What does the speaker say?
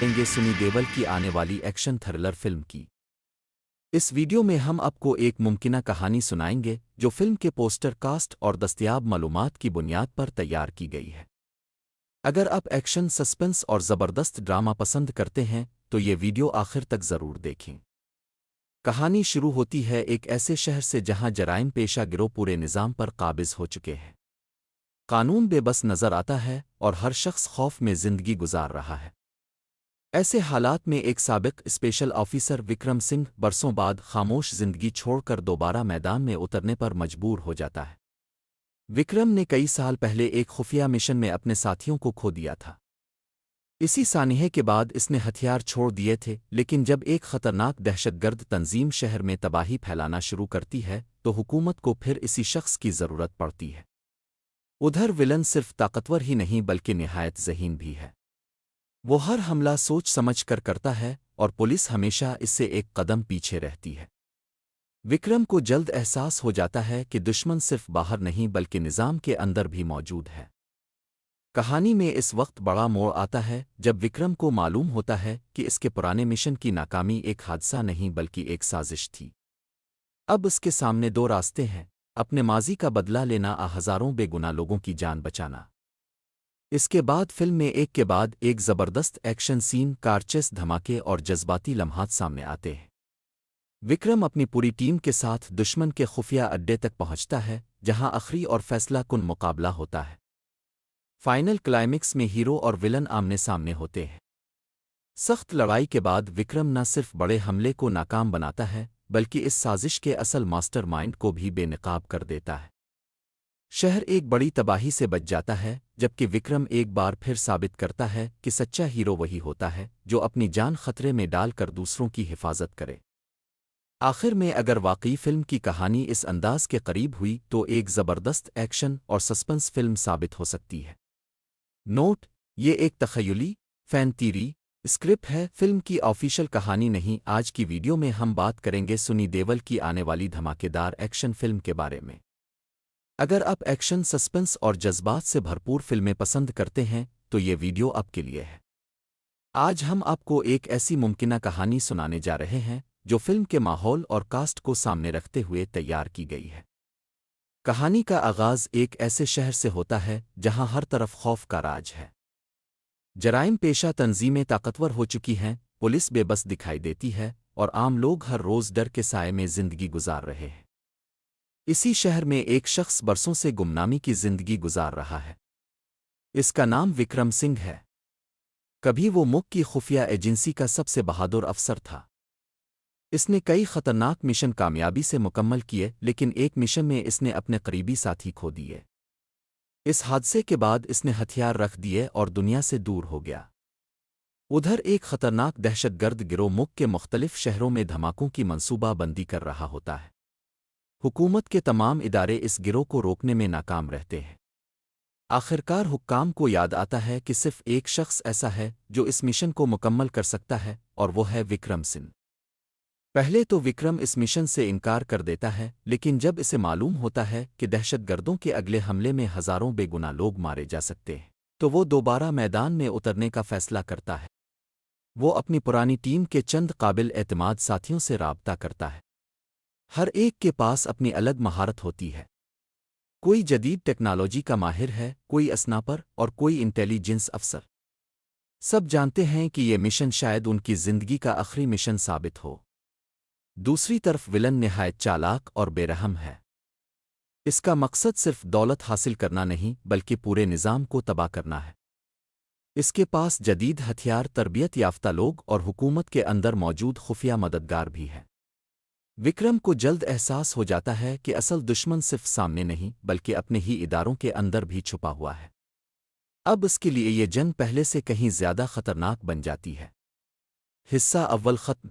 دیں گے سنی دیول کی آنے والی ایکشن تھرلر فلم کی۔ اس ویڈیو میں ہم آپ کو ایک ممکنہ کہانی سنائیں گے جو فلم کے پوسٹر کاسٹ اور دستیاب معلومات کی بنیاد پر تیار کی گئی ہے۔ اگر آپ ایکشن، سسپنس اور زبردست ڈرامہ پسند کرتے ہیں تو یہ ویڈیو آخر تک ضرور دیکھیں۔ کہانی شروع ہوتی ہے ایک ایسے شہر سے جہاں جرائم پیشہ گروہ پورے نظام پر قابض ہو چکے ہیں۔ قانون بے بس نظر آتا ہے اور ہر شخص خوف میں زندگی گزار رہا ہے۔ ایسے حالات میں ایک سابق اسپیشل آفیسر وکرم سنگھ برسوں بعد خاموش زندگی چھوڑ کر دوبارہ میدان میں اترنے پر مجبور ہو جاتا ہے۔ وکرم نے کئی سال پہلے ایک خفیہ مشن میں اپنے ساتھیوں کو کھو دیا تھا۔ اسی سانحے کے بعد اس نے ہتھیار چھوڑ دیے تھے، لیکن جب ایک خطرناک دہشت گرد تنظیم شہر میں تباہی پھیلانا شروع کرتی ہے تو حکومت کو پھر اسی شخص کی ضرورت پڑتی ہے۔ ادھر ولن صرف طاقتور ہی نہیں بلکہ نہایت ذہین بھی ہے۔ وہ ہر حملہ سوچ سمجھ کر کرتا ہے اور پولیس ہمیشہ اس سے ایک قدم پیچھے رہتی ہے۔ وکرم کو جلد احساس ہو جاتا ہے کہ دشمن صرف باہر نہیں بلکہ نظام کے اندر بھی موجود ہے۔ کہانی میں اس وقت بڑا موڑ آتا ہے جب وکرم کو معلوم ہوتا ہے کہ اس کے پرانے مشن کی ناکامی ایک حادثہ نہیں بلکہ ایک سازش تھی۔ اب اس کے سامنے دو راستے ہیں: اپنے ماضی کا بدلہ لینا یا ہزاروں بے گناہ لوگوں کی جان بچانا۔ اس کے بعد فلم میں ایک کے بعد ایک زبردست ایکشن سین، کار چیس، دھماکے اور جذباتی لمحات سامنے آتے ہیں۔ وکرم اپنی پوری ٹیم کے ساتھ دشمن کے خفیہ اڈے تک پہنچتا ہے جہاں آخری اور فیصلہ کن مقابلہ ہوتا ہے۔ فائنل کلائمیکس میں ہیرو اور ولن آمنے سامنے ہوتے ہیں۔ سخت لڑائی کے بعد وکرم نہ صرف بڑے حملے کو ناکام بناتا ہے بلکہ اس سازش کے اصل ماسٹر مائنڈ کو بھی بے نقاب کر دیتا ہے۔ شہر ایک بڑی تباہی سے بچ جاتا ہے، جبکہ وکرم ایک بار پھر ثابت کرتا ہے کہ سچا ہیرو وہی ہوتا ہے جو اپنی جان خطرے میں ڈال کر دوسروں کی حفاظت کرے۔ آخر میں اگر واقعی فلم کی کہانی اس انداز کے قریب ہوئی تو ایک زبردست ایکشن اور سسپنس فلم ثابت ہو سکتی ہے۔ نوٹ: یہ ایک تخیلی فین تھیری اسکرپٹ ہے، فلم کی آفیشل کہانی نہیں۔ آج کی ویڈیو میں ہم بات کریں گے سنی دیول کی آنے والی دھماکے دار ایکشن فلم کے بارے میں۔ اگر آپ ایکشن، سسپنس اور جذبات سے بھرپور فلمیں پسند کرتے ہیں تو یہ ویڈیو آپ کے لیے ہے۔ آج ہم آپ کو ایک ایسی ممکنہ کہانی سنانے جا رہے ہیں جو فلم کے ماحول اور کاسٹ کو سامنے رکھتے ہوئے تیار کی گئی ہے۔ کہانی کا آغاز ایک ایسے شہر سے ہوتا ہے جہاں ہر طرف خوف کا راج ہے۔ جرائم پیشہ تنظیمیں طاقتور ہو چکی ہیں، پولیس بے بس دکھائی دیتی ہے اور عام لوگ ہر روز ڈر کے سائے میں زندگی گزار رہے ہیں۔ اسی شہر میں ایک شخص برسوں سے گمنامی کی زندگی گزار رہا ہے۔ اس کا نام وکرم سنگھ ہے۔ کبھی وہ ملک کی خفیہ ایجنسی کا سب سے بہادر افسر تھا۔ اس نے کئی خطرناک مشن کامیابی سے مکمل کیے، لیکن ایک مشن میں اس نے اپنے قریبی ساتھی کھو دیے۔ اس حادثے کے بعد اس نے ہتھیار رکھ دیے اور دنیا سے دور ہو گیا۔ ادھر ایک خطرناک دہشت گرد گروہ ملک کے مختلف شہروں میں دھماکوں کی منصوبہ بندی کر رہا ہوتا ہے۔ حکومت کے تمام ادارے اس گروہ کو روکنے میں ناکام رہتے ہیں۔ آخرکار حکام کو یاد آتا ہے کہ صرف ایک شخص ایسا ہے جو اس مشن کو مکمل کر سکتا ہے، اور وہ ہے وکرم سنگھ۔ پہلے تو وکرم اس مشن سے انکار کر دیتا ہے، لیکن جب اسے معلوم ہوتا ہے کہ دہشت گردوں کے اگلے حملے میں ہزاروں بے گناہ لوگ مارے جا سکتے ہیں تو وہ دوبارہ میدان میں اترنے کا فیصلہ کرتا ہے۔ وہ اپنی پرانی ٹیم کے چند قابل اعتماد ساتھیوں سے رابطہ کرتا ہے۔ ہر ایک کے پاس اپنی الگ مہارت ہوتی ہے۔ کوئی جدید ٹیکنالوجی کا ماہر ہے، کوئی اسنائپر اور کوئی انٹیلیجنس افسر۔ سب جانتے ہیں کہ یہ مشن شاید ان کی زندگی کا آخری مشن ثابت ہو۔ دوسری طرف ولن نہایت چالاک اور بے رحم ہے۔ اس کا مقصد صرف دولت حاصل کرنا نہیں بلکہ پورے نظام کو تباہ کرنا ہے۔ اس کے پاس جدید ہتھیار، تربیت یافتہ لوگ اور حکومت کے اندر موجود خفیہ مددگار بھی ہے۔ وکرم کو جلد احساس ہو جاتا ہے کہ اصل دشمن صرف سامنے نہیں بلکہ اپنے ہی اداروں کے اندر بھی چھپا ہوا ہے۔ اب اس کے لیے یہ جنگ پہلے سے کہیں زیادہ خطرناک بن جاتی ہے۔ حصہ اول ختم۔